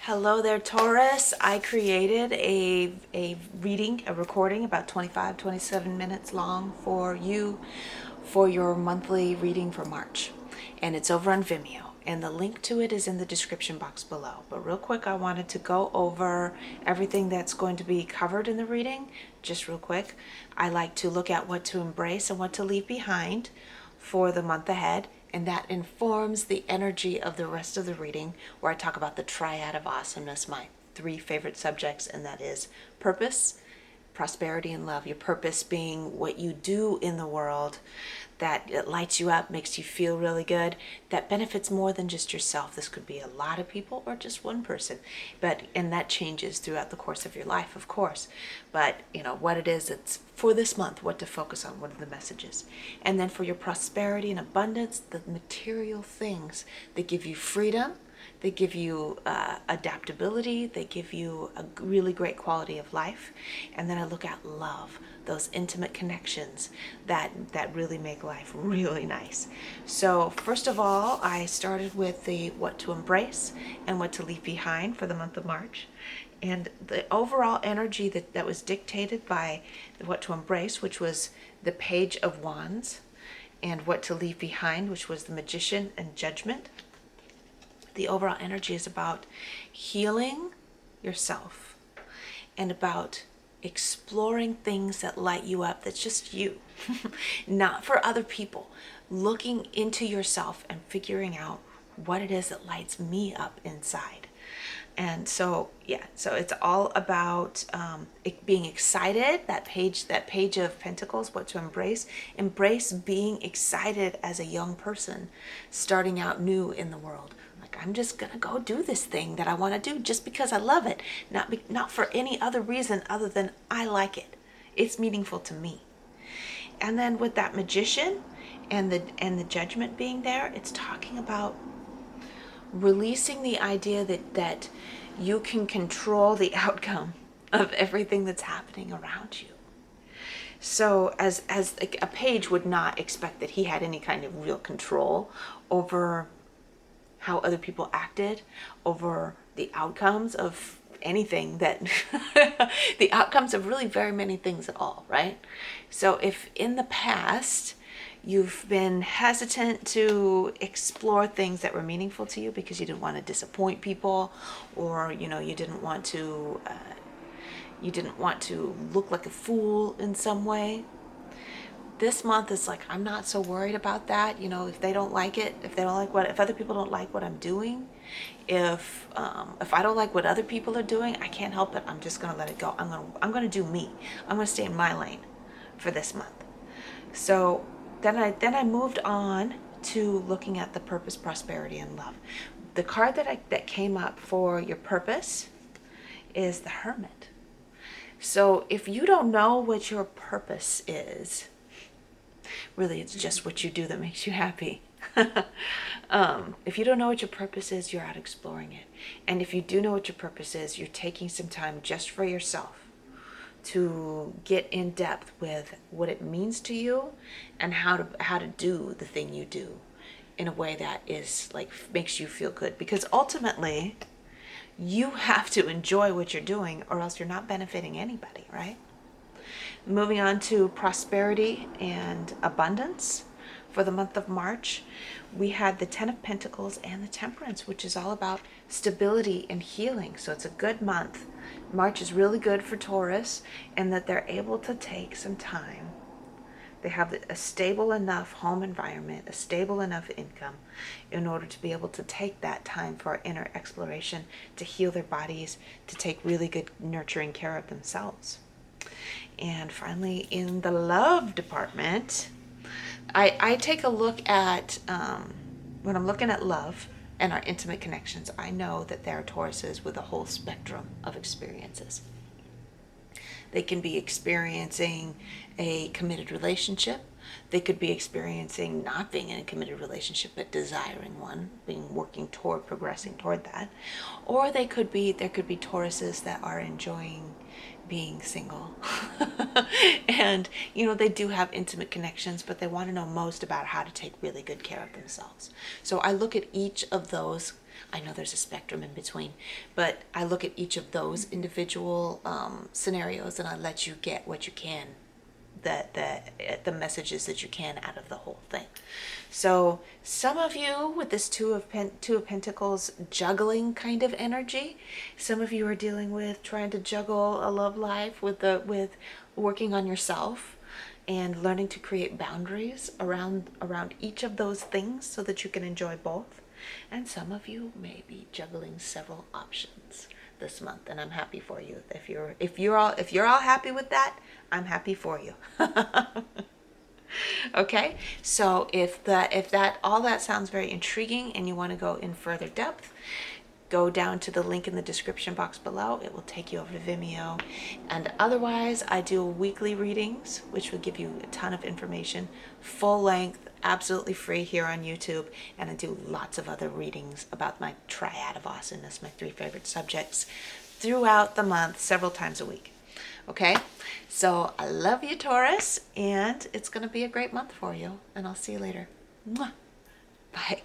Hello there, Taurus. I created a recording about 27 minutes long for you for your monthly reading for March. And it's over on Vimeo. And the link to it is in the description box below. But real quick, I wanted to go over everything that's going to be covered in the reading. Just real quick, I like to look at what to embrace and what to leave behind for the month ahead, and that informs the energy of the rest of the reading, where I talk about the triad of awesomeness, my three favorite subjects, and that is purpose, prosperity, and love. Your purpose being what you do in the world that it lights you up, makes you feel really good, that benefits more than just yourself. This could be a lot of people or just one person, and that changes throughout the course of your life, of course. But what it is, it's for this month, what to focus on, what are the messages. And then for your prosperity and abundance, the material things that give you freedom, they give you adaptability. They give you a really great quality of life. And then I look at love, those intimate connections that really make life really nice. So first of all, I started with the what to embrace and what to leave behind for the month of March. And the overall energy that was dictated by what to embrace, which was the Page of Wands, and what to leave behind, which was the Magician and Judgment. The overall energy is about healing yourself and about exploring things that light you up, that's just you, not for other people. Looking into yourself and figuring out what it is that lights me up inside. And so it's all about being excited. That page of Pentacles, what to embrace being excited as a young person starting out new in the world. Like, I'm just gonna go do this thing that I want to do just because I love it, not for any other reason other than I like it. It's meaningful to me. And then with that Magician and the Judgment being there, it's talking about releasing the idea that you can control the outcome of everything that's happening around you. So as a page would not expect that he had any kind of real control over how other people acted, over the outcomes of anything that the outcomes of really very many things at all, right? So if in the past you've been hesitant to explore things that were meaningful to you because you didn't want to disappoint people, or you didn't want to look like a fool in some way, this month is like, I'm not so worried about that. If they don't like it, if other people don't like what I'm doing, if I don't like what other people are doing, I can't help it. I'm just gonna let it go. I'm gonna do me. I'm gonna stay in my lane for this month. So then I moved on to looking at the purpose, prosperity, and love. The card that came up for your purpose is the Hermit. So if you don't know what your purpose is, really it's just what you do that makes you happy. If you don't know what your purpose is, you're out exploring it. And if you do know what your purpose is, you're taking some time just for yourself to get in depth with what it means to you and how to do the thing you do in a way that is like makes you feel good, because ultimately you have to enjoy what you're doing, or else you're not benefiting anybody, right? Moving on to prosperity and abundance for the month of March, we had the Ten of Pentacles and the Temperance, which is all about stability and healing. So it's a good month. March is really good for Taurus, and that they're able to take some time. They have a stable enough home environment, a stable enough income in order to be able to take that time for inner exploration, to heal their bodies, to take really good nurturing care of themselves. And finally, in the love department, I take a look at, when I'm looking at love and our intimate connections, I know that there are Tauruses with a whole spectrum of experiences. They can be experiencing a committed relationship. They could be experiencing not being in a committed relationship, but desiring one, working toward, progressing toward that. Or there could be Tauruses that are enjoying being single. And they do have intimate connections, but they want to know most about how to take really good care of themselves. So I look at each of those I know there's a spectrum in between, but I look at each of those individual scenarios, and I let you get what you can, the messages that you can out of the whole thing. So some of you with this two of Pentacles juggling kind of energy, some of you are dealing with trying to juggle a love life with working on yourself and learning to create boundaries around each of those things so that you can enjoy both. And some of you may be juggling several options this month, and I'm happy for you. If you're all happy with that, I'm happy for you. Okay, so if that all that sounds very intriguing and you want to go in further depth, go down to the link in the description box below. It will take you over to Vimeo. And otherwise, I do weekly readings, which will give you a ton of information, full length, absolutely free here on YouTube. And I do lots of other readings about my triad of awesomeness, my 3 favorite subjects, throughout the month, several times a week. Okay, so I love you, Taurus, and it's going to be a great month for you. And I'll see you later. Mwah. Bye.